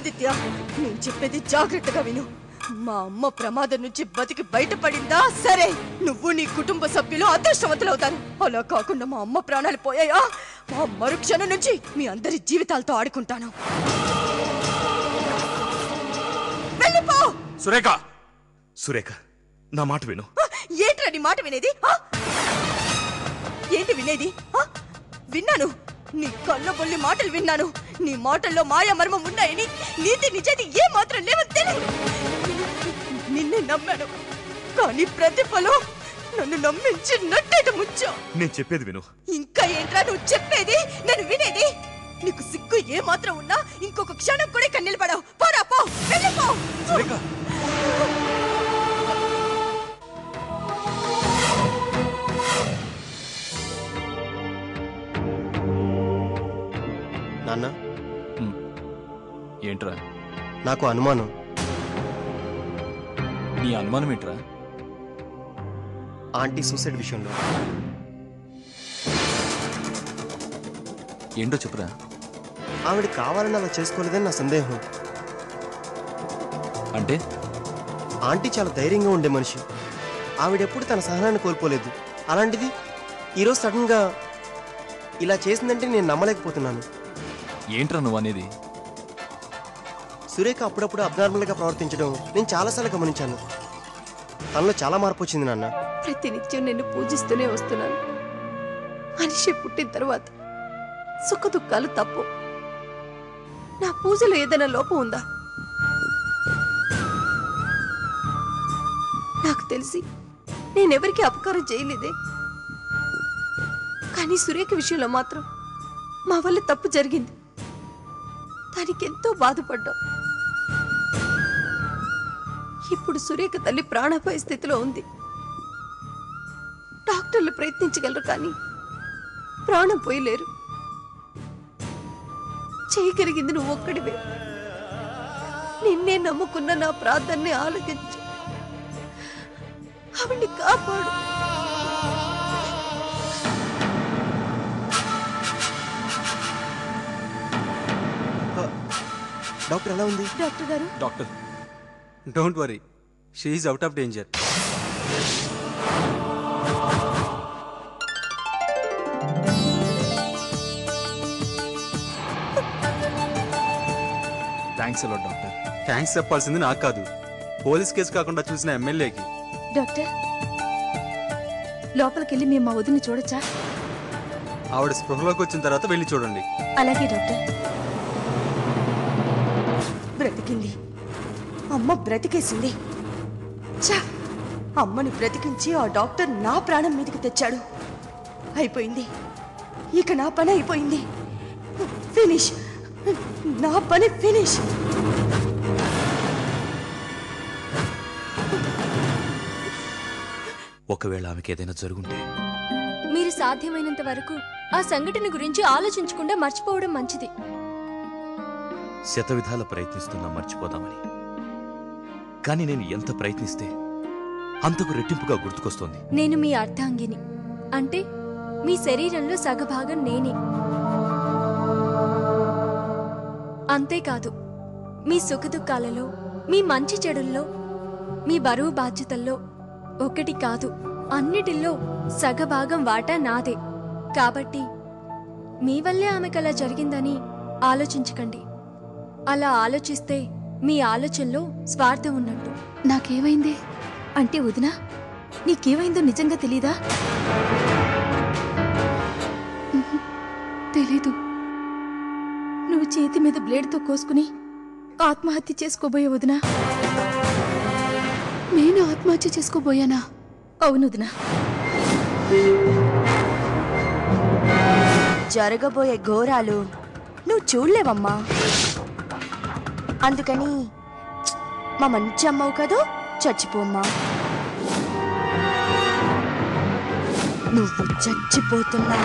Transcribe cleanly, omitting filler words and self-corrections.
ఆదిత్య, నేను చెప్పేది జాగ్రత్తగా విను. మా అమ్మ ప్రమాదం నుంచి బతికి బయటపడిందా సరే, నువ్వు నీ కుటుంబ సభ్యులు అదృష్టవంతులవుతారు. అలా కాకుండా మా అమ్మ ప్రాణాలు పోయాయా, ఆ మరుక్షణం నుంచి మీ అందరి జీవితాలతో ఆడుకుంటాను. వెళ్ళిపో. సురేఖ, సురేఖ, నా మాట విను. ఏంట్రా నీ మాట వినేది? ఏంటి వినేది? విన్నాను, నీ కళ్ళబొల్లి మాటలు విన్నాను. నీ మాటల్లో మాయా మర్మం ఉన్నాయని, నీతి నిజాయితీ ఏ మాత్రం లేవని తెలియదు. నిన్నే నమ్మాను, కానీ ప్రతిఫలం నన్ను నమ్మించి నట్టేట ముంచావు. నేను చెప్పేది విను. ఇంకా ఏంట్రా నువ్వు చెప్పేది, నేను వినేది? నీకు సిగ్గు ఏ మాత్రం ఉన్నా ఇంకొక క్షణం కూడా ఇక్కడ నిలబడవు. పోరా, పో, వెళ్ళిపో. సురేఖ, నాన్న, ఏంట్రా? నాకు అనుమానం. నీ అనుమానం ఏంట్రా? ఆంటీ సూసైడ్ విషయంలో. ఏంటో చెప్పురా. ఆవిడ కావాలని అలా చేసుకోలేదని నా సందేహం. అంటే ఆంటీ చాలా ధైర్యంగా ఉండే మనిషి. ఆవిడెప్పుడు తన సహనాన్ని కోల్పోలేదు. అలాంటిది ఈరోజు సడన్గా ఇలా చేసిందంటే నేను నమ్మలేకపోతున్నాను. ఏంట్రా నువ్వు అనేది? సురేఖ అప్పుడప్పుడు అబ్నార్మల్గా ప్రవర్తించడం నేను చాలాసార్లు గమనించాను. తనలో చాలా మార్పు వచ్చింది నాన్న. ప్రతినిత్యం నిన్ను పూజిస్తూనే వస్తున్నాను. మనిషి పుట్టిన తర్వాత సుఖ దుఃఖాలు తప్పు. నా పూజలో ఏదైనా లోపం ఉందా? నాకు తెలిసి నేనెవరికి అపకారం చేయలేదే. కానీ సురేఖ విషయంలో మాత్రం మా వల్ల తప్పు జరిగింది. దానికి ఎంతో బాధపడ్డాం. ఇప్పుడు సురేఖ తల్లి ప్రాణాపాయ స్థితిలో ఉంది. డాక్టర్లు ప్రయత్నించగలరు, కానీ ప్రాణం పోయలేరు. చేయగలిగింది నువ్వు ఒక్కడివే. నిన్నే నమ్ముకున్న నా ప్రార్థనని ఆలకించు. ఆవిడ్ని కాపాడు. డాక్టర్ ఎలా ఉంది? డాక్టర్ గారు, doctor, don't worry, she is out of danger. Thanks a lot doctor. Thanks చెప్పాల్సింది నాకు కాదు, పోలీస్ కేసు కాకుండా చూసిన ఎమ్మెల్యేకి. డాక్టర్, లోపలికెళ్ళి మేము మా వదిని చూడొచ్చా? ఆవిడ స్పృహలోకి వచ్చిన తర్వాత వెళ్ళి చూడండి. అలాగే డాక్టర్. బ్రతికింది, అమ్మ బ్రతికేసింది. చా, అమ్మని బ్రతికించి ఆ డాక్టర్ నా ప్రాణం మీదకి తెచ్చాడు. అయిపోయింది, ఇక నా పని అయిపోయింది. ఫినిష్, నా పని ఫినిష్. ఒకవేళ ఆమెకి ఏదైనా జరుగుంటే? మీరు సాధ్యమైనంత వరకు ఆ సంఘటన గురించి ఆలోచించకుండా మర్చిపోవడం మంచిది. శతవిధాల ప్రయత్నిస్తున్నా మర్చిపోదామని, కానీ నేను ఎంత ప్రయత్నిస్తే అంతకు రెట్టింపుగా గుర్తుకొస్తోంది. నేను మీ అర్ధాంగిని, అంటే మీ శరీరంలో సగభాగం నేనే. అంతేకాదు, మీ సుఖదుఖాలలో, మీ మంచి చెడుల్లో, మీ బరువు బాధ్యతల్లో ఒకటి కాదు అన్నిటిల్లో సగభాగం వాటా నాదే. కాబట్టి మీ వల్లే ఆమెకలా జరిగిందని ఆలోచించకండి. అలా ఆలోచిస్తే మీ ఆలోచనలో స్వార్థం ఉన్నట్టు. నాకేమైంది అంటే వదినా, నీకేమైందో నిజంగా తెలీదా? తెలీదు. నువ్వు చేతి మీద బ్లేడ్తో కోసుకుని ఆత్మహత్య చేసుకోబోయే వదినా. నేను ఆత్మహత్య చేసుకోబోయానా? అవును వదినా. జరగబోయే ఘోరాలు నువ్వు చూడలేవమ్మా. అందుకని మా మంచి అమ్మవు కదూ, చచ్చిపోమ్మా. నువ్వు చచ్చిపోతున్నా